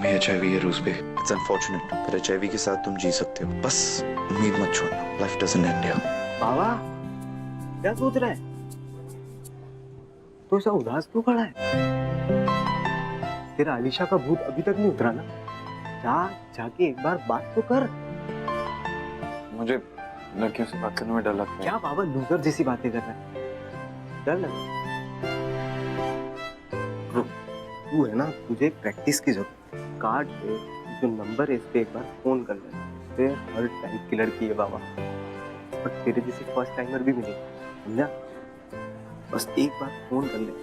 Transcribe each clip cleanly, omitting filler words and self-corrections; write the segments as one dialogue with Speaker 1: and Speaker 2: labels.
Speaker 1: भी एचआईवी है रूस पे। इट्स अनफॉर्चुनेट, पर एचआईवी के साथ तुम जी सकते हो। बस उम्मीद मत छोड़ना, लाइफ डजंट एंड हियर।
Speaker 2: बाबा क्या सोच रहा है? तो ऐसा उदास क्यों खड़ा है? तेरा अलीशा का भूत अभी तक नहीं उतरा ना? जाके एक बार बात तो कर।
Speaker 1: मुझे लड़कियों से बात करने में डर लगता है।
Speaker 2: क्या बाबा लूजर जैसी बातें कर रहा है? डर लग रहा है? तू है ना, तुझे प्रैक्टिस की जरूरत है। कार्ड पे जो नंबर है इस पे एक बार फोन कर ले। फिर हर टाइप की लड़की है बाबा, और तेरे जैसे फर्स्ट टाइमर भी मिलेगी, समझा? बस एक बार फोन कर ले।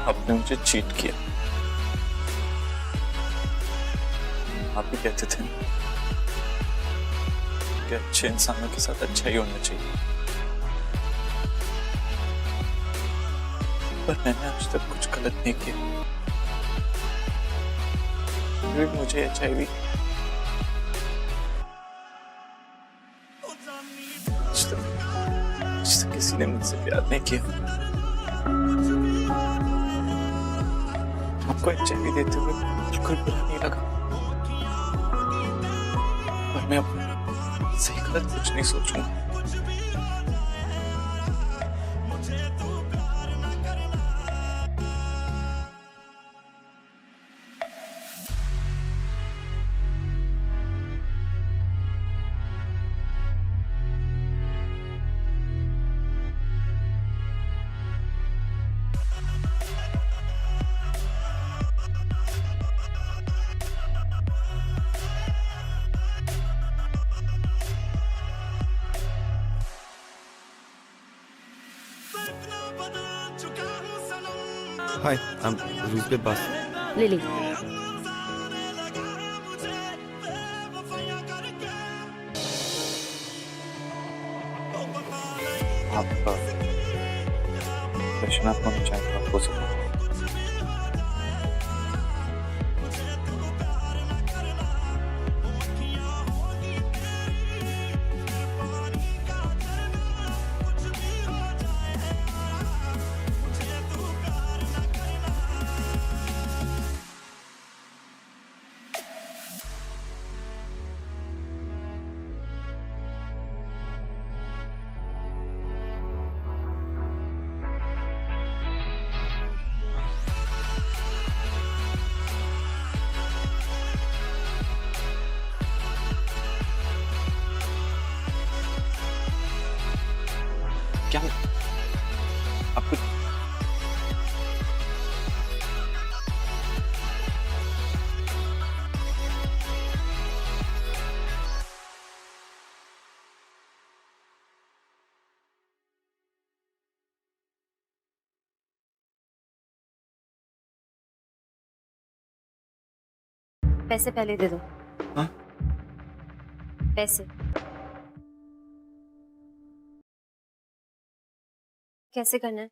Speaker 1: आपने मुझे चीट किया। आप ही कहते थे कि अच्छे इंसानों के साथ अच्छा ही होना चाहिए, पर मैंने आज तक कुछ गलत नहीं किया। फिर भी मुझे एचआईवी आज तक किसी ने मुझसे प्यार नहीं किया। आपको एचआईवी देते हुए बिल्कुल बुरा नहीं लगा, पर मैं अब सही गलत कुछ नहीं सोचूंगा।
Speaker 2: हाय, I'm रूस पे बस।
Speaker 3: लिली,
Speaker 1: आप रचनात्मक होना चाहें तो आप हो सकते हैं। क्या आपको
Speaker 3: पैसे पहले दे दो।
Speaker 1: हाँ?
Speaker 3: पैसे कैसे करना है?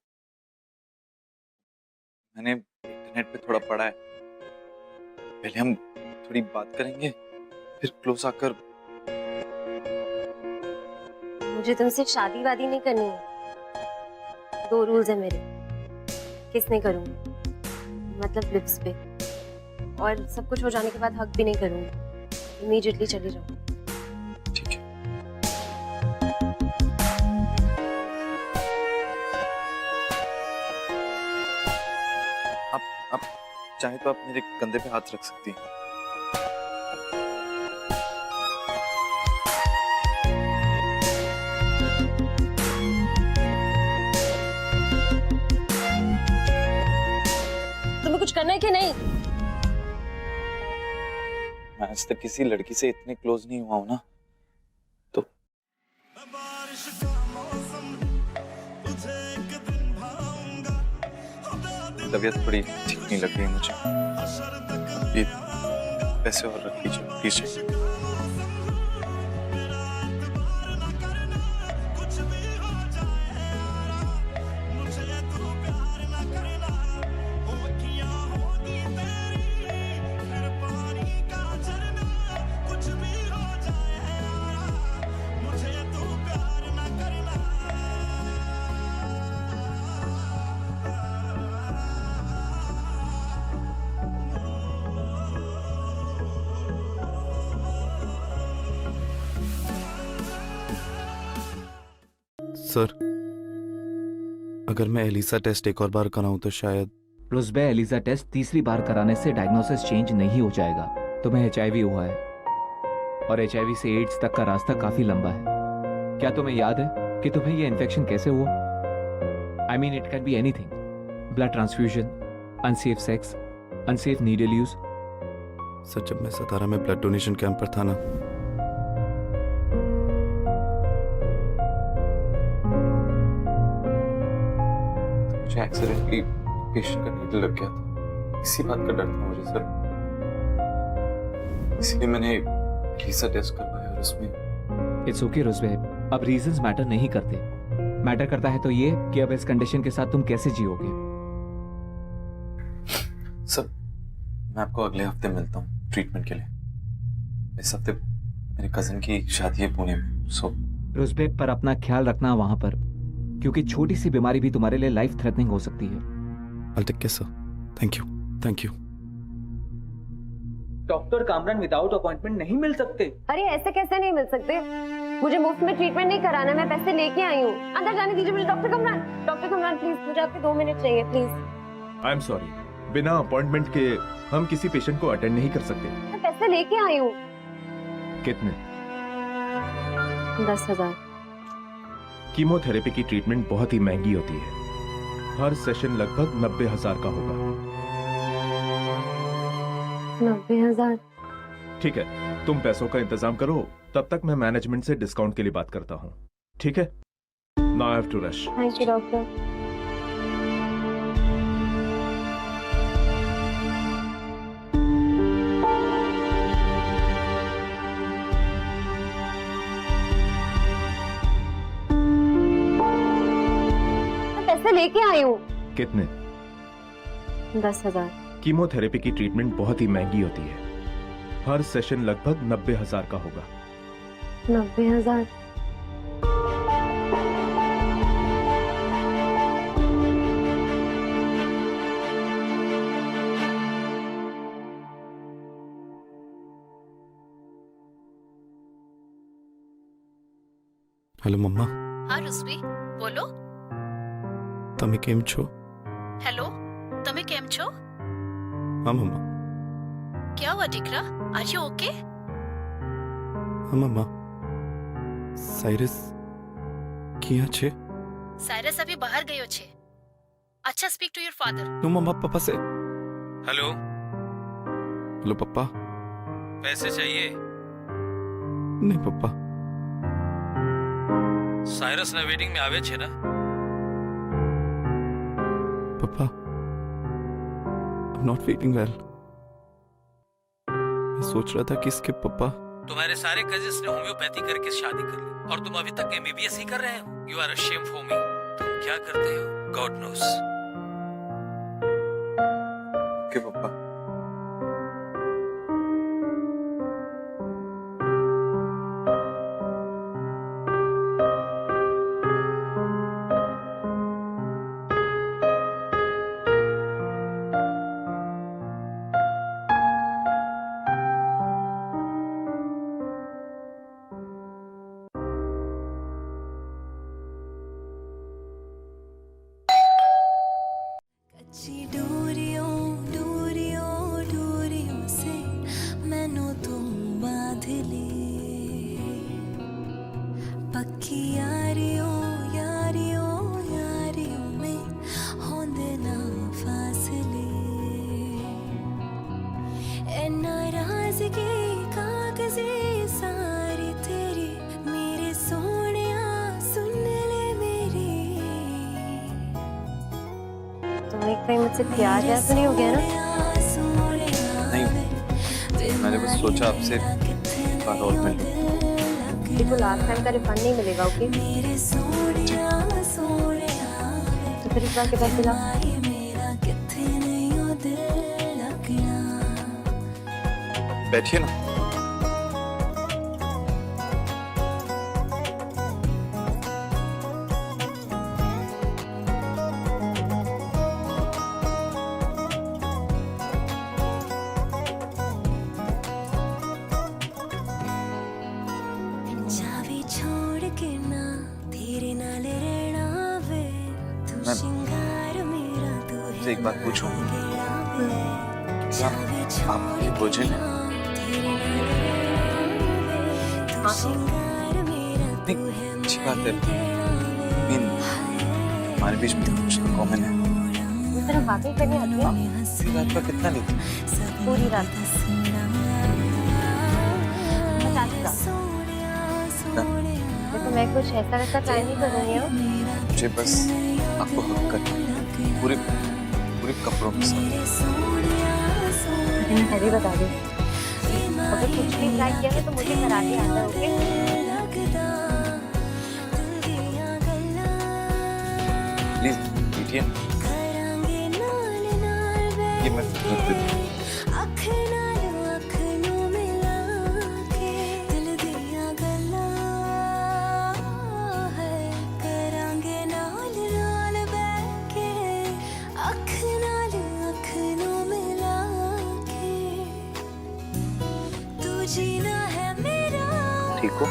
Speaker 1: मैंने इंटरनेट पे थोड़ा पढ़ा है। पहले हम थोड़ी बात करेंगे, फिर क्लोज आकर।
Speaker 3: मुझे तुमसे शादी वादी नहीं करनी है। 2 रूल्स है मेरे। किस नहीं करूंगी, मतलब लिप्स पे, और सब कुछ हो जाने के बाद हक भी नहीं करूंगी। इमीडिएटली चली जाऊंगी।
Speaker 1: ठीक है। आप चाहे तो आप मेरे कंधे पे हाथ रख सकती हैं।
Speaker 3: करना है कि नहीं?
Speaker 1: मैं आज तक किसी लड़की से इतने क्लोज नहीं हुआ हूं ना, तो तबीयत थोड़ी ठीक नहीं लग रही है मुझे। ये पैसे और रख लीजिए प्लीज।
Speaker 4: सर, अगर मैं एलिसा टेस्ट एक और बार कराऊं तो शायद।
Speaker 5: रुस्बे, एलिसा टेस्ट तीसरी बार कराने से डायग्नोसिस चेंज नहीं हो जाएगा। तुम्हें HIV हुआ है और HIV से एड्स तक का रास्ता काफी लंबा है। क्या तुम्हें याद है कि तुम्हें यह इन्फेक्शन कैसे हुआ? I mean, it can be anything. Blood transfusion, unsafe sex, unsafe needle use.
Speaker 4: Sir, जब मैं सतारा में ब्लड डोनेशन कैंप पर था ना,
Speaker 1: मुझे एक्सीडेंटली पेशेंट का नीडल लग गया था। इसी बात का डर था मुझे सर, इसलिए मैंने एलिसा टेस्ट करवाया और उसमें।
Speaker 5: इट्स ओके रुस्बे, अब रीजंस मैटर नहीं करते। मैटर करता है तो ये कि अब इस कंडीशन के साथ तुम कैसे जियोगे।
Speaker 1: सर, मैं आपको अगले हफ्ते मिलता हूँ ट्रीटमेंट के लिए। इस हफ्ते मेरे कजिन की शादी है पुणे में, सो
Speaker 5: रुस्बे, पर अपना ख्याल रखना वहां पर, क्योंकि छोटी सी बीमारी भी तुम्हारे लिए लाइफ थ्रेटनिंग हो सकती है।
Speaker 4: I'll take care, sir. Thank you. Thank you.
Speaker 6: Doctor Kamran without appointment नहीं मिल सकते।
Speaker 3: अरे ऐसे कैसे नहीं मिल सकते? मुझे मुफ्त में ट्रीटमेंट नहीं कराना, मैं पैसे लेके आई हूँ। अंदर जाने दीजिए मुझे। डॉक्टर कमरान प्लीज, मुझे आपके 2 मिनट चाहिए प्लीज।
Speaker 7: आई एम सॉरी, बिना अपॉइंटमेंट के हम किसी पेशेंट को अटेंड नहीं कर सकते।
Speaker 3: मैं पैसे लेके आई हूँ।
Speaker 7: कितने?
Speaker 3: 10,000।
Speaker 7: कीमोथेरेपी की ट्रीटमेंट बहुत ही महंगी होती है। हर सेशन लगभग 90,000 का होगा।
Speaker 3: 90,000?
Speaker 7: ठीक है, तुम पैसों का इंतजाम करो, तब तक मैं मैनेजमेंट से डिस्काउंट के लिए बात करता हूँ। ठीक है? Now I have to rush.
Speaker 3: Thank you doctor. लेके आई हूँ।
Speaker 7: कितने?
Speaker 3: 10,000।
Speaker 7: कीमोथेरेपी की ट्रीटमेंट बहुत ही महंगी होती है। हर सेशन लगभग 90,000 का होगा।
Speaker 3: 90,000?
Speaker 4: हेलो मम्मा।
Speaker 8: हाँ रुस्बे, बोलो।
Speaker 4: તમે કેમ છો?
Speaker 8: हेलो, તમે કેમ છો?
Speaker 4: हाँ मम्मा।
Speaker 8: क्या हुआ टिकरा? Are you okay?
Speaker 4: हाँ मम्मा। સાયરસ ક્યાં છે?
Speaker 8: साइरस अभी बाहर गयो छे। अच्छा, speak to your father.
Speaker 4: No मम्मा, पापा से।
Speaker 9: हेलो,
Speaker 4: हेलो पापा।
Speaker 9: पैसे चाहिए?
Speaker 4: नहीं पापा।
Speaker 9: साइरस ना वेटिंग में आवे छे ना?
Speaker 4: पापा, I'm not feeling well. मैं सोच रहा था कि इसके पापा।
Speaker 9: तुम्हारे सारे कजिन्स ने होम्योपैथी करके शादी कर ली और तुम अभी तक MBBS ही कर रहे हो। You are ashamed for me. तुम क्या करते हो? God knows.
Speaker 1: ओके पापा।
Speaker 10: डोरियों से मैनू तुम बांध ले, पक्की यारियों यारियों में होंदे ना फासले।
Speaker 3: कहीं मुझसे प्यार व्यार तो नहीं हो गया ना?
Speaker 1: नहीं, मैंने बस सोचा आपसे एक बार और मिल लूं।
Speaker 3: देखो लास्ट टाइम का रिफंड नहीं मिलेगा, ओके? तो फिर इस बार के पैसे लाओ।
Speaker 1: बैठिए ना।
Speaker 10: चाबी छोड़ के ना तेरे नाल रहना वे तू
Speaker 1: मैं
Speaker 10: श्रृंगार मेरा तू
Speaker 1: से एक बात पूछूं? क्या आप ये बोझिल हैं? नहीं, अच्छी बात है। मीन हमारे बीच में कुछ तो कॉमन है।
Speaker 3: इस तरह बातें करनी आती है?
Speaker 1: पूरी रात का कितना लेते?
Speaker 3: पूरी रात 50 का। देखो मैं कुछ ऐसा वैसा ट्राई नहीं कर रही हूँ।
Speaker 1: मुझे बस आपको हक करना है। पूरे पूरे कपड़ों के साथ।
Speaker 3: मैं पहले बता दूँ, अगर कुछ भी ट्राई किया है तो मुझे कराटे आता है, ओके?
Speaker 1: प्लीज बैठिए। ये मैं रख देता हूँ।
Speaker 10: जीना है मेरा
Speaker 1: ठीक हो?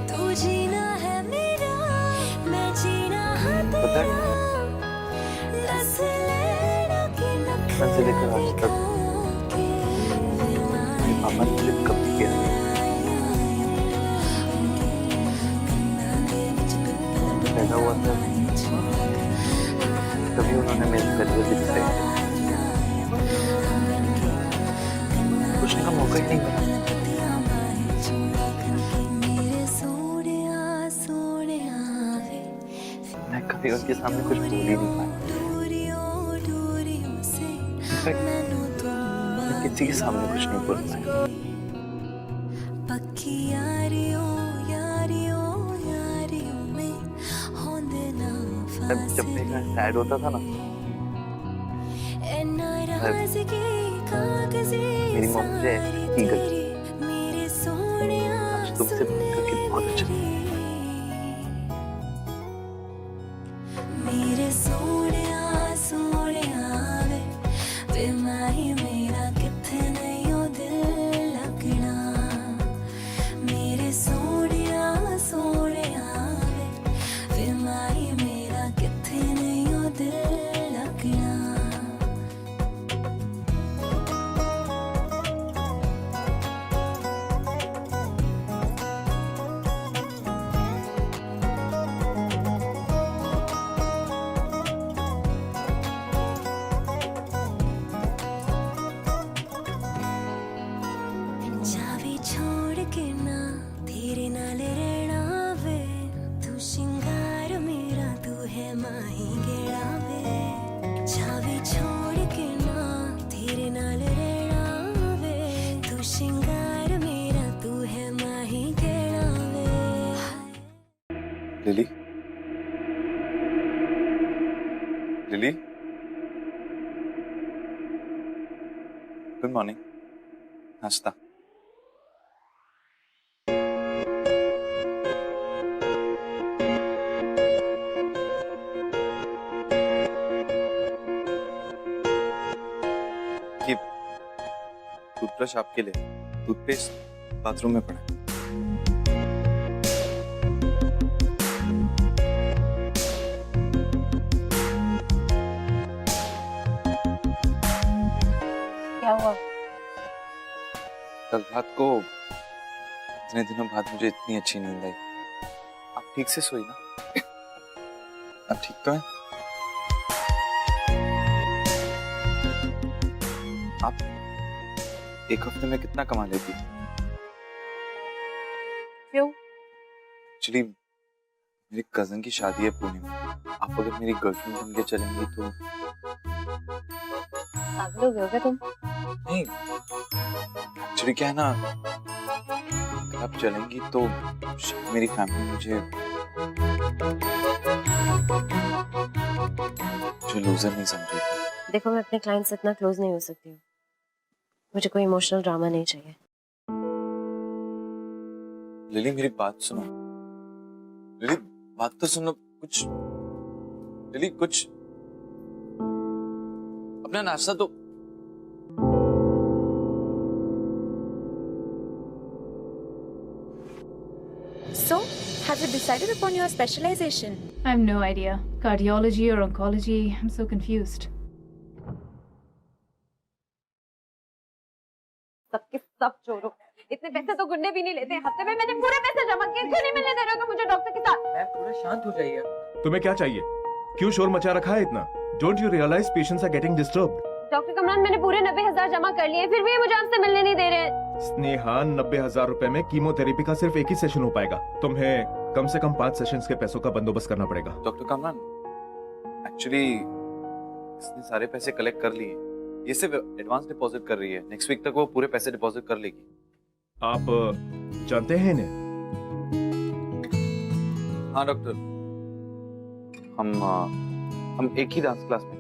Speaker 10: तू जीना है मेरा मैं जीना है
Speaker 1: पता है, बचपन से लेकर आज तक मेरे पापा ने मुझे कभी किया नहीं। पैदा हुआ था तभी उन्होंने मेरे करियर की तैयारी पूछने का मौका ही नहीं मिला। मैं कभी उनके सामने कुछ बोल ही नहीं पाया। इनफैक्ट मैं किसी के सामने कुछ नहीं बोल पाया।
Speaker 10: पक्की यारियों यारियों यारियों में होंदे ना
Speaker 1: जब मेरा सैड होता था ना, मेरी मम्मी मुझे ईगल तुमसे मिलकर के बहुत अच्छा लगा।
Speaker 10: मेरे सोनिया सोनिया वे वे माही मेरा किथे नहीं ओ दिल लगना मेरे सोनिया सोनिया वे वे माही मेरा किथे नहीं ओ दिल लगना चाबी छोड़ के ना तेरे नाल रहना वे तू श्रृंगार मेरा तू है माही गेड़ा वे चाबी छोड़ के ना तेरे नाल रहना वे तू श्रृंगार मेरा तू है माही गेड़ा वे
Speaker 1: लिली, लिली, गुड मॉर्निंग। नाश्ता। ये टूथब्रश आपके लिए, टूथपेस्ट बाथरूम में पड़ा है।
Speaker 3: क्या हुआ?
Speaker 1: कल रात को इतने दिनों बाद मुझे इतनी अच्छी नींद आई। आप ठीक से सोई ना? आप ठीक तो हैं? आप एक हफ्ते में कितना कमा लेती?
Speaker 3: क्यों?
Speaker 1: एक्चुअली मेरी कजन की शादी है पुणे में। आप अगर मेरी गर्लफ्रेंड बन के चलेंगी तो।
Speaker 3: पागल हो गए हो क्या तुम?
Speaker 1: नहीं, एक्चुअली क्या है ना, अगर आप चलेंगी तो शायद मेरी फैमिली मुझे लूजर नहीं समझेगी।
Speaker 3: देखो, मैं अपने क्लाइंट से इतना क्लोज नहीं हो सकती हूँ। मुझे कोई इमोशनल ड्रामा नहीं चाहिए।
Speaker 1: लिली मेरी बात सुनो। लिली बात तो सुनो। कुछ लिली, कुछ अपना नाश्ता तो।
Speaker 8: So, have you decided upon your specialization?
Speaker 11: I have no idea. Cardiology or oncology? I'm so confused.
Speaker 3: सबके सब चोरों। इतने पैसे तो गुंडे भी नहीं लेते। हफ्ते में मैंने पूरे पैसे जमा किए, क्यों नहीं मिलने दे रहे हो मुझे डॉक्टर के साथ?
Speaker 6: मैम थोड़ा शांत हो जाइए।
Speaker 7: तुम्हें क्या चाहिए? क्यों शोर मचा रखा है इतना? Don't you realize patients are getting disturbed?
Speaker 3: Doctor Kamran, मैंने पूरे 90,000 जमा कर लिए, फिर भी ये मुझे आपसे मिलने नहीं दे रहे।
Speaker 7: स्नेहा, 90,000 रुपए में कीमोथेरेपी का सिर्फ एक ही सेशन हो पाएगा। तुम्हें कम से कम 5 सेशंस के पैसों का बंदोबस्त करना पड़ेगा।
Speaker 1: डॉक्टर कामरान, एक्चुअली इसने सारे पैसे कलेक्ट कर लिए। ये सिर्फ एडवांस डिपॉजिट कर रही है। नेक्स्ट वीक तक वो पूरे पैसे डिपॉजिट कर लेगी।
Speaker 7: आप जानते हैं इन्हें?
Speaker 1: हाँ डॉक्टर, हम एक ही डांस क्लास में।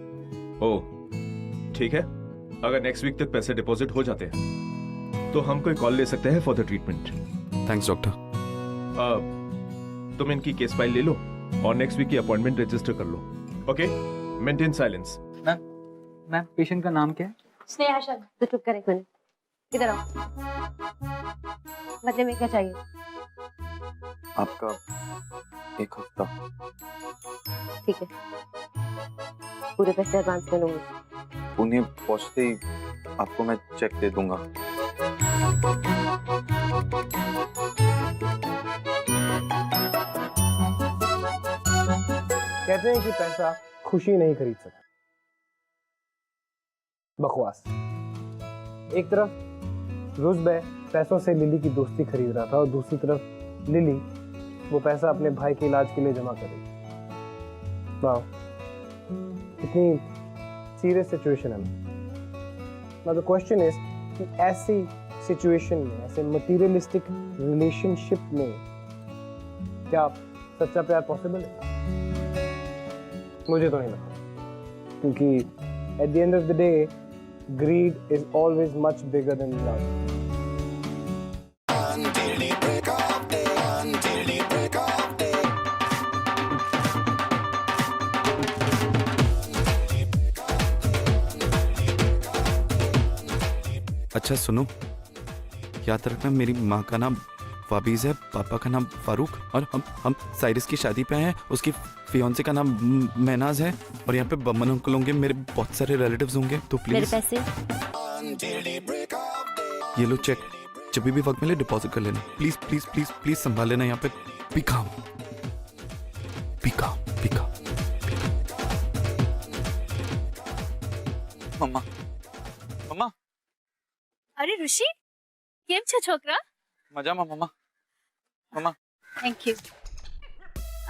Speaker 7: ओह, ठीक है। अगर नेक्स्ट वीक तक पैसे डिपॉजिट हो जाते हैं तो हम कोई कॉल ले सकते हैं for the treatment.
Speaker 4: Thanks doctor.
Speaker 7: तुम इनकी केस फाइल ले लो और नेक्स्ट वीक की अपॉइंटमेंट रजिस्टर कर लो। Okay, maintain silence.
Speaker 6: Ma'am patient का नाम क्या है?
Speaker 3: स्नेहा शर्मा। तो चुप कर एक मिनट, इधर आओ। बदले में क्या चाहिए?
Speaker 1: आपका 1 हफ्ता।
Speaker 3: ठीक है, पूरे पैसे एडवांस में लूंगी।
Speaker 1: पुणे पहुंचते ही आपको मैं चेक दे दूंगा।
Speaker 2: कहते हैं कि पैसा खुशी नहीं खरीद सकता। बकवास। एक तरफ रुज़बे पैसों से लिली की दोस्ती खरीद रहा था और दूसरी तरफ लिली वो पैसा अपने भाई के इलाज के लिए जमा कर रही। वाह, कितनी सीरियस सिचुएशन है। नाउ द क्वेश्चन इज कि ऐसी सिचुएशन में, ऐसे मटीरियलिस्टिक रिलेशनशिप में क्या सच्चा प्यार पॉसिबल है? मुझे तो नहीं लगता, क्योंकि at the end of the day greed is always much bigger than love.
Speaker 4: अच्छा सुनो, याद रखना मेरी माँ का नाम फाबीज है, पापा का नाम फारूक, और हम साइरस की शादी पे हैं। उसकी फियांसे का नाम महनाज है, और यहाँ पे बमन अंकल होंगे, मेरे बहुत सारे रिलेटिव्स होंगे। तो प्लीज
Speaker 3: मेरे पैसे
Speaker 4: ये लो चेक, जब भी वक्त मिले डिपॉजिट कर लेना। प्लीज प्लीज प्लीज प्लीज संभाल लेना यहाँ पे। बी काम, बी काम, बी काम।
Speaker 1: मम्मा, मम्मा।
Speaker 8: अरे ऋषि, केम छे छोकरा?
Speaker 1: मजामा मम्मा। मम्मा,
Speaker 8: थैंक यू।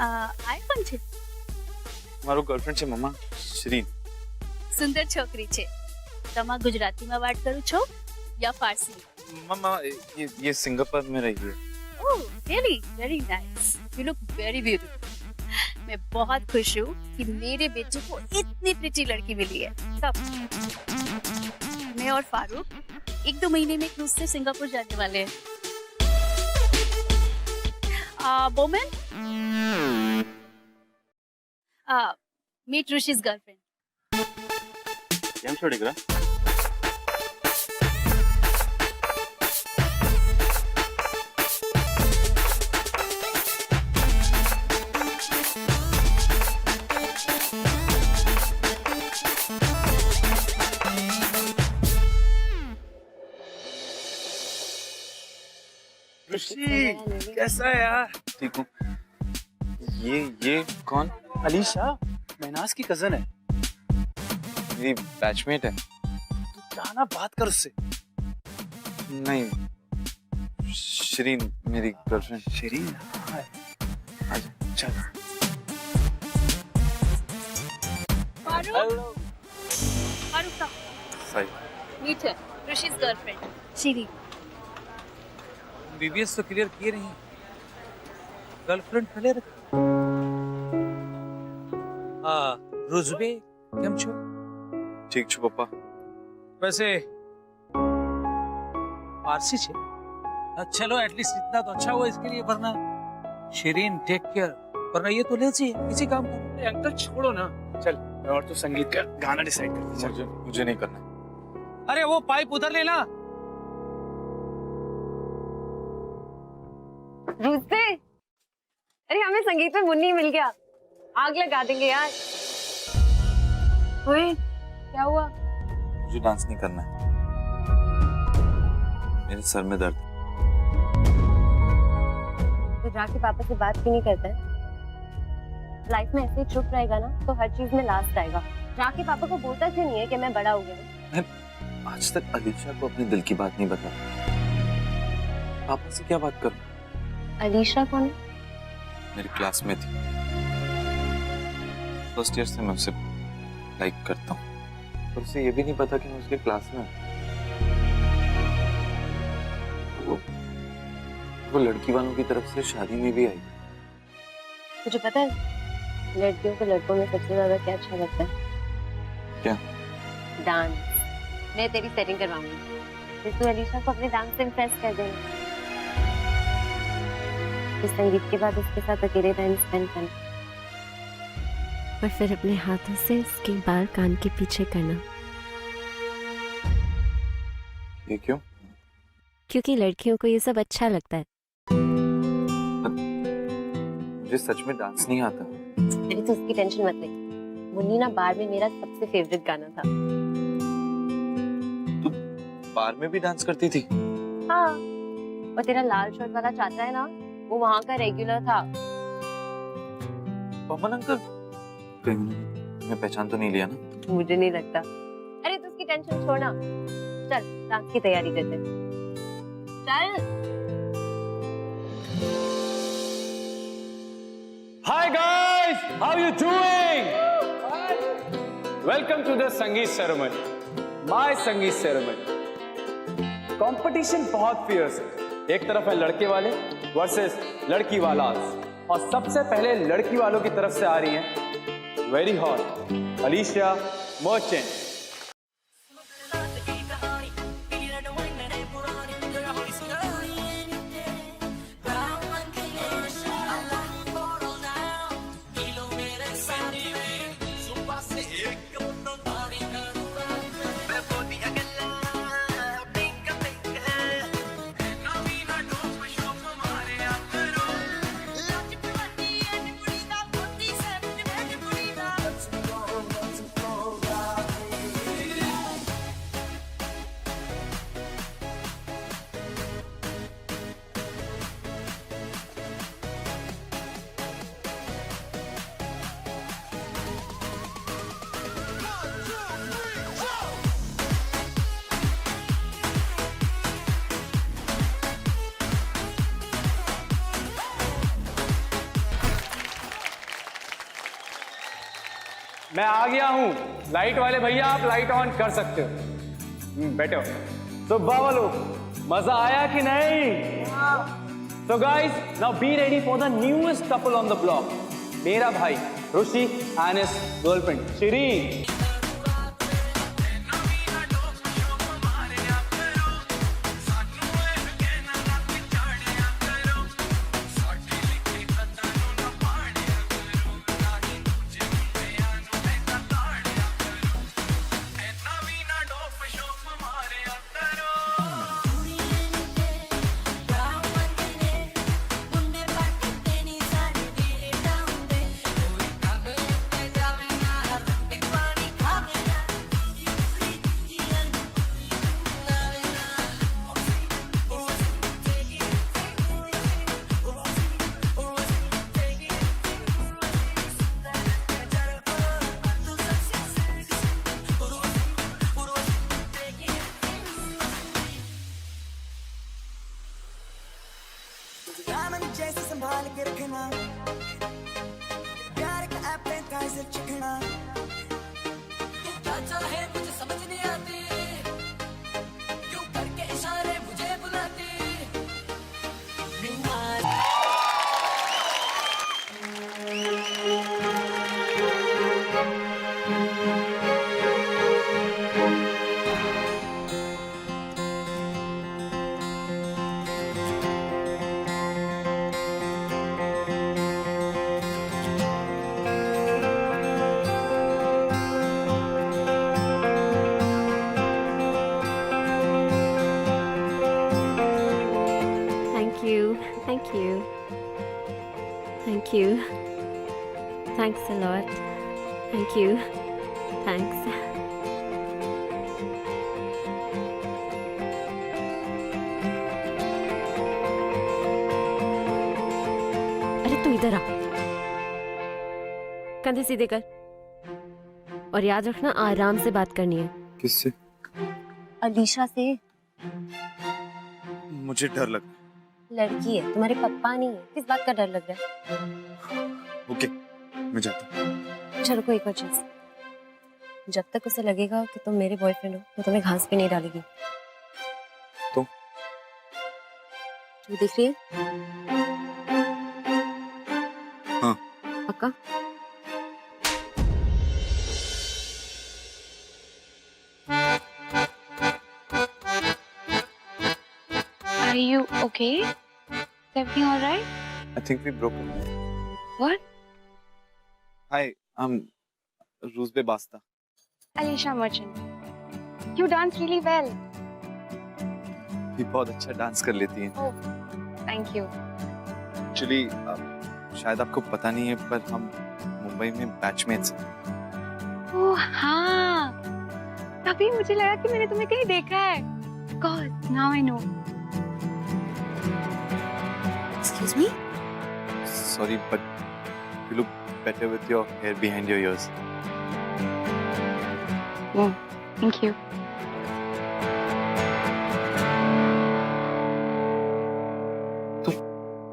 Speaker 8: આઈ કોણ છે?
Speaker 1: મારો ગર્લફ્રેન્ડ છે મમ્મા, શ્રી।
Speaker 8: સુંદર છોકરી છે। તમે ગુજરાતીમાં વાત કરું છો या फारसी?
Speaker 1: मम्मा ये सिंगापुर में रही है।
Speaker 8: Oh really, very nice. You look very beautiful. मैं बहुत खुश हूँ कि मेरे बेटे को इतनी प्रिटी लड़की मिली है। तब मैं और फारूक 1-2 महीने में क्रूज से सिंगापुर जाने वाले हैं। Boman, meet Rishi's girlfriend.
Speaker 2: કેમ છો દીકરા?
Speaker 1: ऋषि कैसा है यार? ठीक हूँ। ये कौन?
Speaker 6: अलीशा, महनाज की कजन है।
Speaker 1: मेरी बैचमेट है।
Speaker 6: तू जाना बात कर उससे।
Speaker 1: नहीं, श्रीन मेरी गर्लफ्रेंड।
Speaker 6: शरीन, चल
Speaker 8: फारूक फारूक का
Speaker 1: सही
Speaker 8: मीट है ऋषि's गर्लफ्रेंड श्री।
Speaker 9: बीबीएस तो क्लियर किए नहीं, गर्लफ्रेंड पहले रख। रुजबे કેમ છો?
Speaker 1: ठीक छो पप्पा।
Speaker 9: वैसे पारसी छे। चलो एटलीस्ट इतना तो अच्छा हुआ इसके लिए, वरना शिरीन टेक केयर, वरना ये तो लेजी है किसी काम का।
Speaker 6: अंकल छोड़ो ना, चल मैं और तू संगीत का गाना डिसाइड करते हैं।
Speaker 1: मुझे नहीं करना।
Speaker 9: अरे वो पाइप उधर लेना।
Speaker 3: रुस्ते, अरे हमें संगीत में मुन्नी मिल गया, आग लगा देंगे यार। ओए, क्या हुआ?
Speaker 1: मुझे डांस नहीं करना है, मेरे सर में दर्द।
Speaker 3: तो जाके पापा से बात क्यों नहीं करता है? लाइफ में ऐसे ही चुप रहेगा ना तो हर चीज में लास्ट आएगा। जाके पापा को बोलता क्यों नहीं है कि मैं बड़ा हो गया हूँ?
Speaker 1: मैं आज तक अलीशा को अपने दिल की बात नहीं बताई। पापा से क्या बात करूं?
Speaker 3: अलीशा कौन है?
Speaker 1: मेरी क्लास में थी, फर्स्ट ईयर से मैं उसे लाइक करता हूँ, और उसे ये भी नहीं पता कि मैं उसके क्लास में हूँ। वो लड़की वालों की तरफ से शादी में भी आई।
Speaker 3: तुझे पता है लड़कियों को लड़कों में सबसे ज्यादा क्या अच्छा लगता है?
Speaker 1: क्या?
Speaker 3: डांस। मैं तेरी सेटिंग करवाऊंगी, फिर तू अलीशा को अपने डांस से इम्प्रेस कर देना। फिर संगीत के बाद उसके साथ अकेले टाइम स्पेंड करना, और फिर अपने हाथों से उसके बाल कान के पीछे करना।
Speaker 1: ये क्यों?
Speaker 3: क्योंकि लड़कियों को ये सब अच्छा लगता है।
Speaker 1: मुझे सच में डांस नहीं आता।
Speaker 3: अरे तू उसकी टेंशन मत ले, मुन्नी ना बार में मेरा सबसे फेवरेट गाना था।
Speaker 1: तू बार में भी डांस करती थी?
Speaker 3: हाँ, और तेरा लाल शर्ट वाला चाचा है ना, वो वहाँ का रेगुलर था।
Speaker 1: पवन अंकल, कहीं मैं पहचान तो नहीं लिया ना?
Speaker 3: मुझे नहीं लगता। अरे तू उसकी टेंशन छोड़ना, चल डांस की तैयारी करते हैं। चल।
Speaker 6: Hi guys, how you doing? Welcome to the संगीत ceremony. My संगीत ceremony. कंपटीशन बहुत फियर्स है। एक तरफ है लड़के वाले वर्सेस लड़की वालास, और सबसे पहले लड़की वालों की तरफ से आ रही हैं वेरी हॉट अलीशा मर्चेंट। मैं आ गया हूं, लाइट वाले भैया आप लाइट ऑन कर सकते हो। बैठो। तो बाबा लोग मजा आया कि नहीं? So guys, now be ready for the newest couple on the block. मेरा भाई ऋषि and his girlfriend शिरीन।
Speaker 10: जैसे संभाल के रखना चिकना क्या चाहे मुझे समझ नहीं आती क्यों करके इशारे मुझे बुलाती
Speaker 3: Thank you. Thank you. Thank you. Thanks a lot. Thank you. Thanks. अरे तू इधर आ, कंधे सीधे कर और याद रखना आराम से बात करनी है।
Speaker 1: किससे?
Speaker 3: अलीशा से।
Speaker 1: मुझे डर लग
Speaker 3: लड़की है, तुम्हारे पप्पा नहीं है, किस बात का डर लग रहा है?
Speaker 1: ओके, मैं जाता हूँ।
Speaker 3: चलो कोई एक और चीज, जब तक उसे लगेगा कि तुम मेरे बॉयफ्रेंड हो तो तुम्हें घास पे नहीं डालेगी।
Speaker 1: तो?
Speaker 3: तू देख रही है?
Speaker 1: हाँ।
Speaker 3: पक्का?
Speaker 8: Are you okay? Is everything all right?
Speaker 1: I think we broke up.
Speaker 8: What?
Speaker 1: Hi, I'm Ruzbe Basta.
Speaker 8: Alisha Merchant. You dance really well.
Speaker 1: भी बहुत अच्छा डांस कर लेती हैं।
Speaker 8: Oh, thank you.
Speaker 1: एक्चुअली शायद आपको पता नहीं है पर हम मुंबई में बैचमेट्स हैं।
Speaker 8: ओह हाँ, तभी मुझे लगा कि मैंने तुम्हें कहीं देखा है। God, now I know.
Speaker 3: Excuse me?
Speaker 1: Sorry, but you look better with your hair behind your ears.
Speaker 8: Oh, thank you.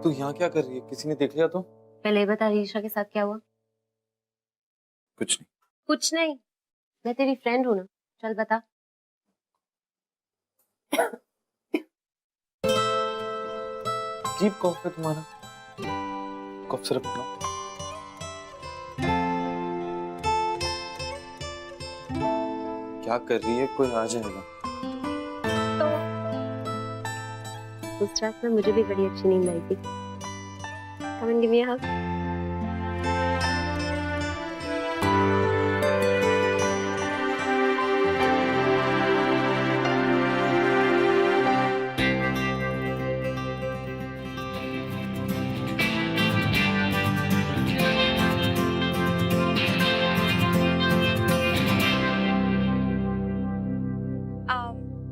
Speaker 1: तू यहाँ क्या कर रही है? किसी ने देख लिया तो?
Speaker 3: पहले ये बता अलीशा के साथ क्या हुआ?
Speaker 1: कुछ नहीं।
Speaker 3: कुछ नहीं, मैं तेरी फ्रेंड हूँ ना, चल बता।
Speaker 1: अजीब कॉफ है तुम्हारा। कॉफ सिरप पिलाओ। क्या कर रही है? कोई आ जाएगा।
Speaker 3: उस रात में मुझे भी बड़ी अच्छी नींद आई थी। Come and give me a hug.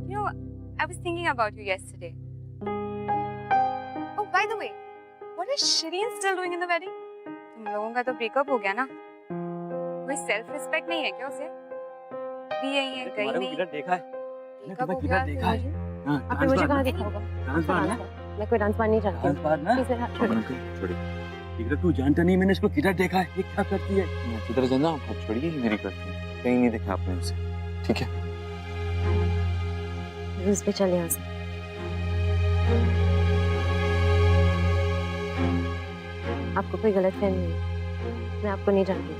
Speaker 8: You know, I was thinking about you yesterday. Oh, by the way, what is Shireen still doing in the wedding? तुम लोगों का तो ब्रेकअप हो गया ना? कोई सेल्फ रिस्पेक्ट नहीं है क्या उसे? भी यही है, गई नहीं।
Speaker 6: देखा है?
Speaker 8: ब्रेकअप हो गया
Speaker 6: देखा है? हाँ,
Speaker 3: आपने मुझे कहाँ देखा होगा?
Speaker 6: डांस बार ना?
Speaker 3: मैं कोई डांस बार नहीं जानती
Speaker 6: डांस बार ना?
Speaker 3: हूँ। इसे हाथ छोड़ो।
Speaker 6: इधर तू जानता नहीं, मैंने इसको किधर देखा है? ये क्या करती है?
Speaker 1: किधर जाना? हाथ छोड़िए, मेरी करती है। कहीं नहीं देखा आपने उसे। ठीक है?
Speaker 3: रूस पे चल यहाँ से। आपको कोई गलत फहमी है, मैं आपको नहीं जानती।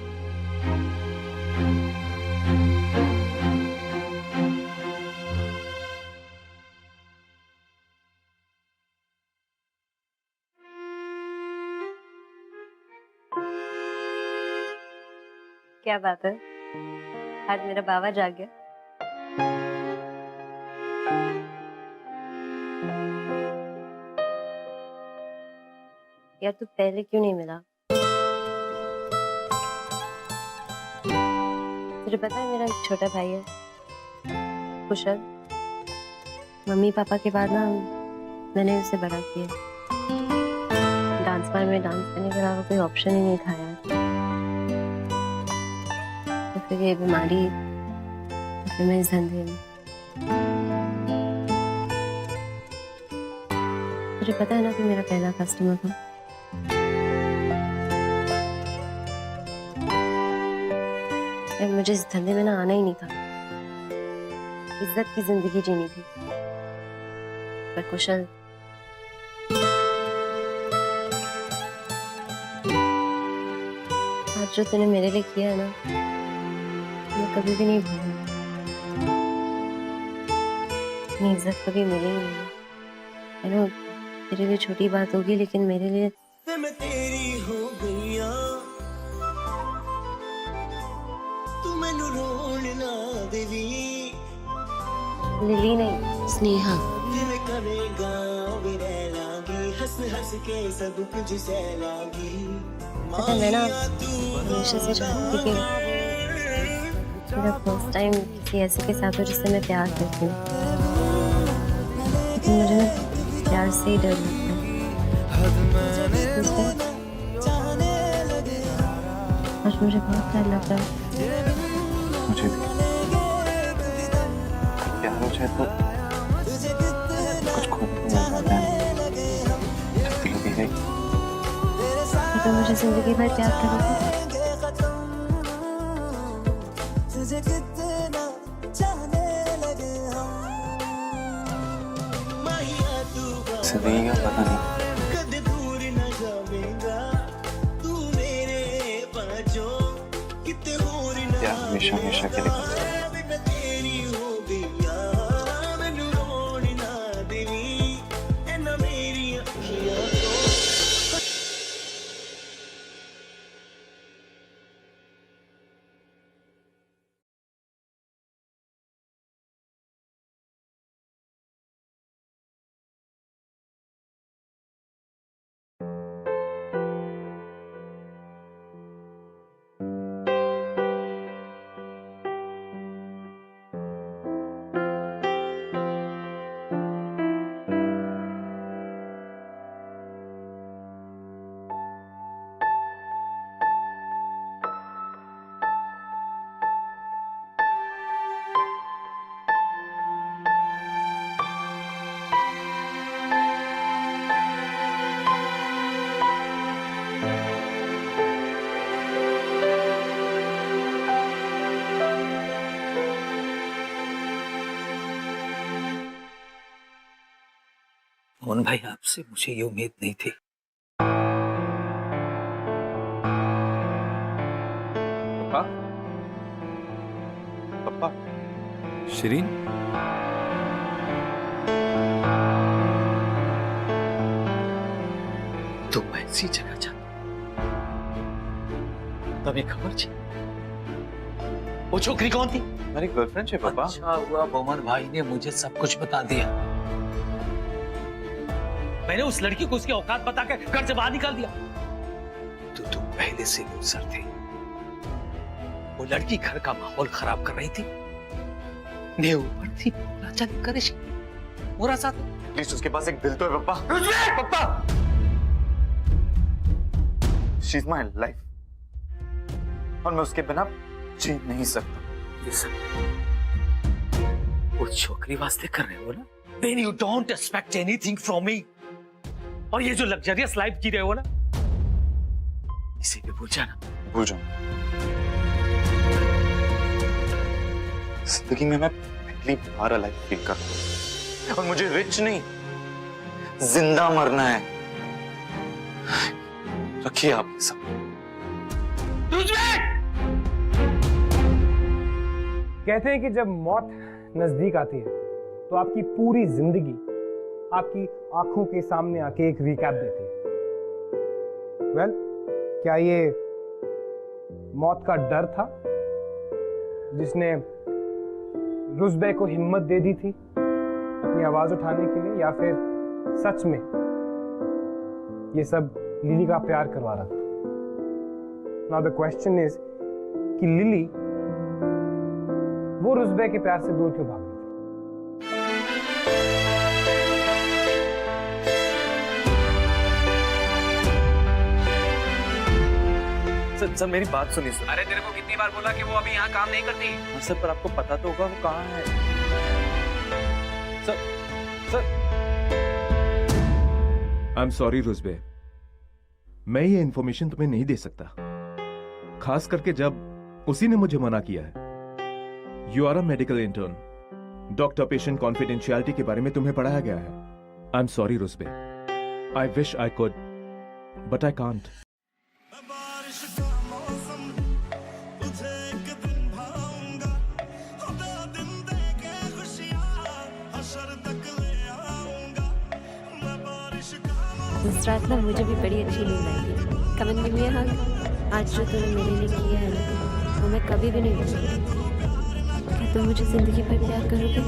Speaker 3: क्या बात है, आज मेरा बाबा जाग गया। यार तू पहले क्यों नहीं मिला? तुझे पता है मेरा एक छोटा भाई है, कुशल। मम्मी पापा के बाद ना मैंने उसे बड़ा किया। डांस बार में डांस करने के अलावा कोई ऑप्शन ही नहीं था यार। तो फिर ये बीमारी, तो फिर मैं इस धंधे में। तुझे पता है ना कि मेरा पहला कस्टमर था। मुझे इस धंधे में ना आना ही नहीं था। इज्जत की जिंदगी जीनी थी। पर कुशल आज जो तूने मेरे लिए किया है ना, मैं कभी भी नहीं भूलूंगी। इतनी इज्जत कभी मिली ही नहीं। I know, तेरे लिए छोटी बात होगी, लेकिन मेरे लिए
Speaker 10: मैं तेरी हो गईया, तू मैनू रोण ना देवी।
Speaker 3: लिली नहीं, स्नेहा।
Speaker 10: जिवें करेगा वे रह लागी, हंस हंस के सब कुछ सह लागी।
Speaker 3: पता है, मैं ना हमेशा से चाहती थी कि मेरा फर्स्ट टाइम किसी ऐसे के साथ हो जिससे मैं प्यार करती हूँ। लेकिन मुझे ना प्यार से ही डर लगता है। आज मुझे बहुत डर लग रहा है।
Speaker 1: मुझे भी प्यार हो जाए तो कुछ खोने को मिल जाता है। दिल भी है।
Speaker 3: तो मुझे जिंदगी भर प्यार करोगे?
Speaker 1: जिंदगी का पता नहीं। प्यार हमेशा हमेशा के लिए।
Speaker 9: मोहन भाई, आपसे मुझे ये उम्मीद नहीं थी।
Speaker 1: पापा, पापा,
Speaker 4: शिरीन,
Speaker 9: तुम ऐसी जगह जा, तभी खबर थी। वो छोकरी कौन थी?
Speaker 1: मेरी गर्लफ्रेंड है पापा।
Speaker 9: अच्छा हुआ मोहन भाई ने मुझे सब कुछ बता दिया। मैंने उस लड़की को उसकी औकात बताकर घर से बाहर निकाल दिया। तो तुम पहले से लूजर थे। वो लड़की घर का माहौल खराब कर रही थी। ने ऊपर थी चल करे मोरा साथ।
Speaker 1: प्लीज, उसके पास एक दिल तो है पापा। पापा, शी इज माय लाइफ और मैं उसके बिना जी नहीं सकता।
Speaker 9: वो छोकरी वास्ते कर रहे हो ना? Then you don't expect anything from me. और ये जो लग्जरियस लाइफ जी रहे हो ना, इसे भी भूल जाना।
Speaker 1: भूल जाऊं। जिंदगी में मैं पहली बार अलाइव फील कर रहा हूं और मुझे रिच नहीं, जिंदा मरना है। रखिए आप ये सब।
Speaker 6: कहते हैं कि जब मौत नजदीक आती है तो आपकी पूरी जिंदगी आपकी आंखों के सामने आके एक रिकैप देती है। वेल, क्या ये मौत का डर था जिसने रुस्बे को हिम्मत दे दी थी अपनी आवाज उठाने के लिए, या फिर सच में ये सब लिली का प्यार करवा रहा था? नाउ द क्वेश्चन इज कि लिली वो रुस्बे के प्यार से दूर क्यों भागी?
Speaker 1: सर मेरी बात सुनिए सर।
Speaker 9: अरे तेरे को कितनी बार बोला कि वो अभी यहाँ काम नहीं करती?
Speaker 1: हाँ सर, पर आपको पता तो होगा वो कहाँ है। Sir, sir.
Speaker 7: I am sorry Rusbeh, मैं ये इंफॉर्मेशन तुम्हें नहीं दे सकता, खास करके जब उसी ने मुझे मना किया है। You are a medical intern. Doctor patient confidentiality के बारे में तुम्हें पढ़ाया गया है। I am sorry Rusbeh, I wish I could but I can't.
Speaker 3: उस रात ना मुझे भी बड़ी अच्छी नींद आई थी। कमन गिव मी अ हग। आज जो तूने मेरे लिए किया है ना, वो मैं कभी भी नहीं भूलूंगी। क्या तुम मुझे जिंदगी भर प्यार करोगे?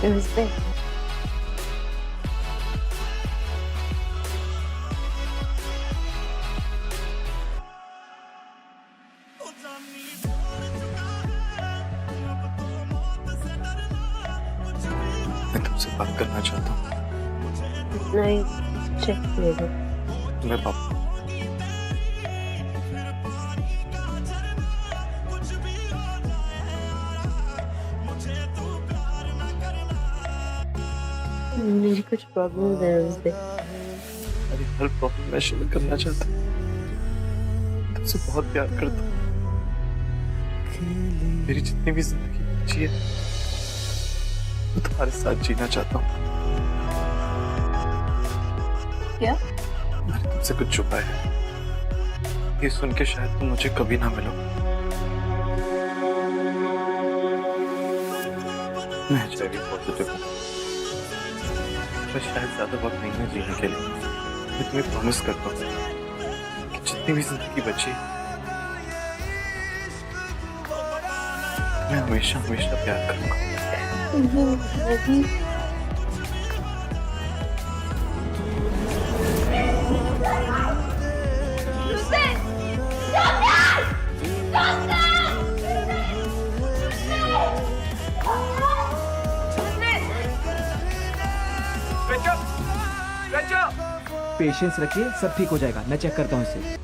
Speaker 3: It was big.
Speaker 1: मैं तुमसे बात करना चाहता हूँ।
Speaker 3: नहीं, चेक ले लो।
Speaker 1: मैं पापा
Speaker 3: मेरी कुछ प्रॉब्लम है उससे।
Speaker 1: मेरी हर प्रॉब्लम में शेयर करना चाहता हूँ। तुमसे बहुत प्यार करता हूँ। मेरी जितनी भी जिंदगी बची है, मैं तुम्हारे साथ जीना चाहता हूँ।
Speaker 3: क्या?
Speaker 1: मैंने तुमसे कुछ छुपाया है। ये सुन के शायद तुम मुझे कभी ना मिलो। मैं HIV पॉजिटिव हूँ। मैं शायद ज्यादा वक्त नहीं है जीने के लिए। मैं तुम्हें प्रॉमिस करता हूँ कि जितनी भी जिंदगी बची, मैं हमेशा हमेशा प्यार करूंगा।
Speaker 5: पेशेंस रखिए, सब ठीक हो जाएगा। मैं चेक करता हूँ इसे।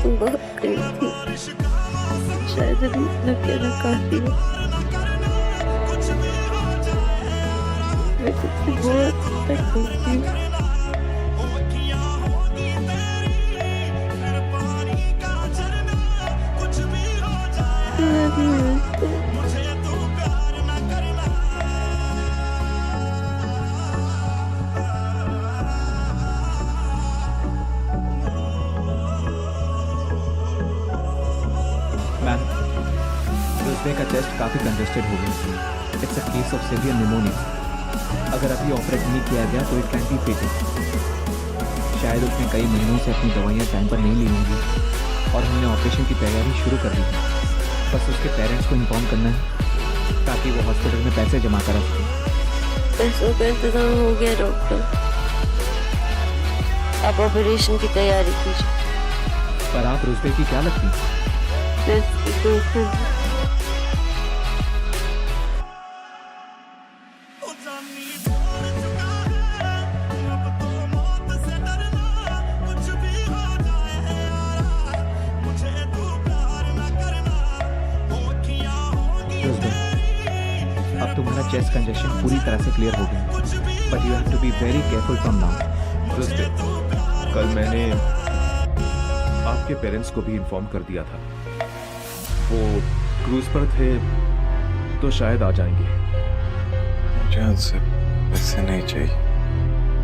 Speaker 3: तुम बहुत करीब थी। शायद अभी इतना कहना काफी है। मैं तुझसे बहुत एक्सपेक्ट करती हूँ।
Speaker 5: मैम, रुस्बे का चेस्ट काफ़ी कंजेस्टेड हो गया। It's a case of severe pneumonia. अगर अभी ऑपरेट नहीं किया गया तो इट कैन बी फेटल। शायद उसने कई महीनों से अपनी दवाइयाँ टाइम पर नहीं ली होंगी और हमने ऑपरेशन की तैयारी शुरू कर दी है। बस उसके पेरेंट्स को इन्फॉर्म करना है ताकि वो हॉस्पिटल में पैसे जमा करा सकें।
Speaker 3: पैसों का इंतजाम हो गया डॉक्टर। आप ऑपरेशन की तैयारी कीजिए।
Speaker 5: पर आप रुस्बे की क्या लगती हैं? चेस्ट कंजेशन पूरी तरह से क्लियर हो गया है, but you have to be very careful from now.
Speaker 7: Rusbeh, कल मैंने आपके पेरेंट्स को भी इन्फॉर्म कर दिया था। वो क्रूज पर थे तो शायद आ जाएंगे।
Speaker 1: मुझे उनसे पैसे नहीं चाहिए।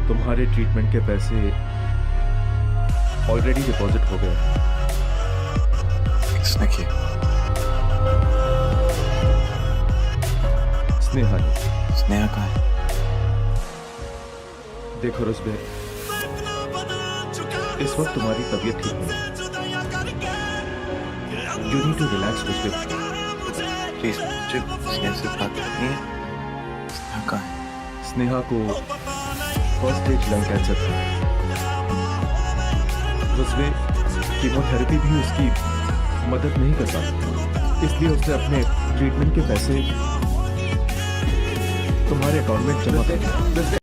Speaker 7: तुम्हारे ट्रीटमेंट के पैसे ऑलरेडी डिपॉजिट हो गए।
Speaker 1: किसने किया?
Speaker 7: स्नेहा ने।
Speaker 1: स्नेहा कहाँ है?
Speaker 7: देखो रुस्बे, इस वक्त तुम्हारी तबीयत ठीक नहीं। You need to relax Rusbeh.
Speaker 1: Please, मुझे स्नेहा से बात करनी है। स्नेहा कहाँ है?
Speaker 7: स्नेहा को फर्स्ट स्टेज लंग कैंसर था। रुस्बे, कीमोथेरेपी भी उसकी मदद नहीं कर पाती, इसलिए उसने अपने ट्रीटमेंट के पैसे तुम्हारे अकाउंट में जमा कर दिए।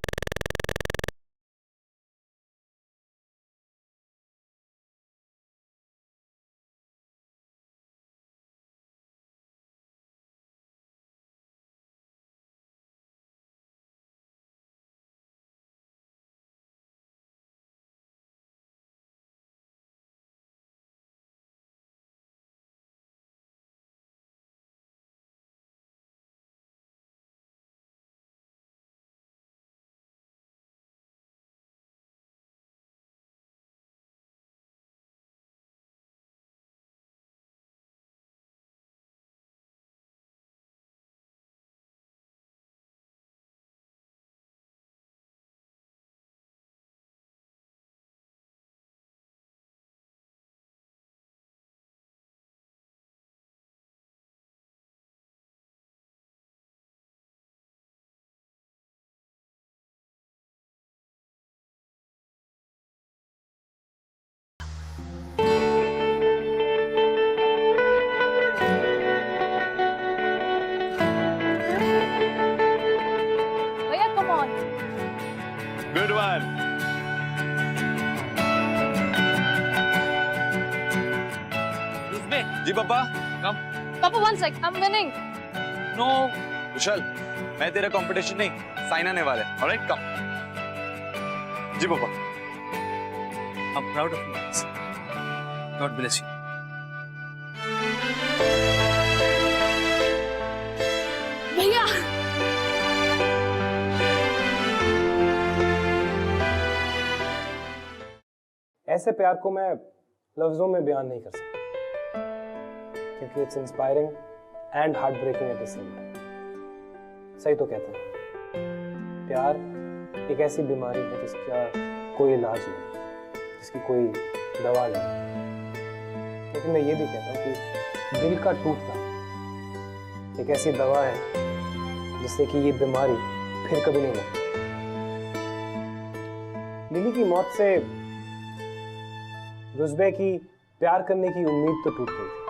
Speaker 8: भैया कम ऑन।
Speaker 4: Good one. जी पापा। कम।
Speaker 8: पापा 1 sec, I'm winning.
Speaker 4: नो विशाल, मैं तेरा कंपटीशन नहीं, साइन आने वाला है। ऑलराइट, कम। जी पापा।
Speaker 9: I'm proud of you. God bless you.
Speaker 8: भैया
Speaker 12: ऐसे प्यार को मैं लफ्जों में बयान नहीं कर सकता, क्योंकि it's inspiring and heart breaking at the same time. सही तो कहते हैं, प्यार एक ऐसी बीमारी है जिसका कोई इलाज नहीं, जिसकी कोई दवा नहीं। लेकिन मैं ये भी कहता हूँ कि दिल का टूटना एक ऐसी दवा है जिससे कि ये बीमारी फिर कभी नहीं लगती। लिली की मौत से रुस्बे की प्यार करने की उम्मीद तो टूट गई थी,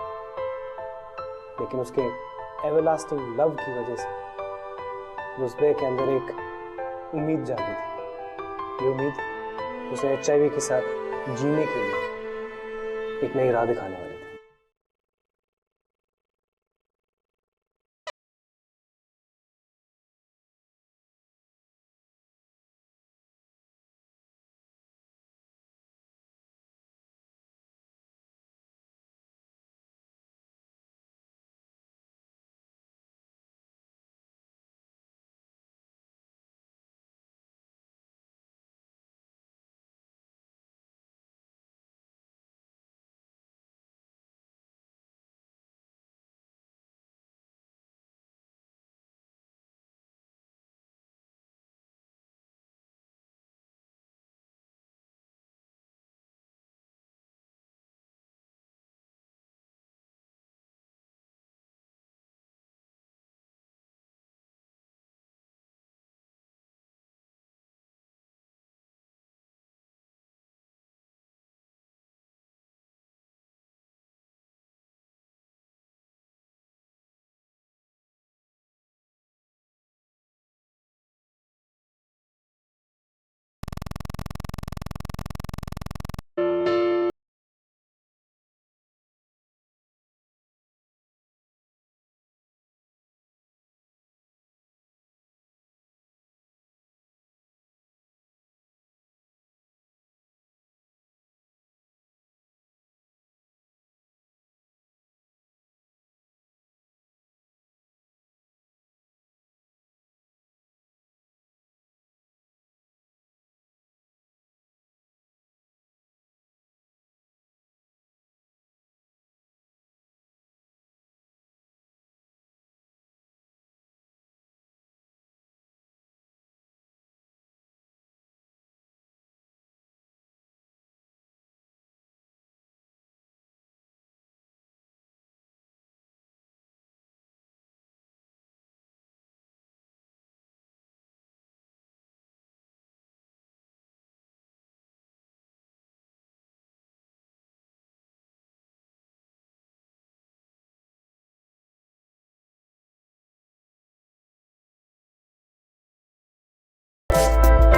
Speaker 12: लेकिन उसके एवरलास्टिंग लव की वजह से रुस्बे के अंदर एक उम्मीद जागी थी। ये उम्मीद उसे HIV के साथ जीने के लिए एक नई राह दिखाने वाली।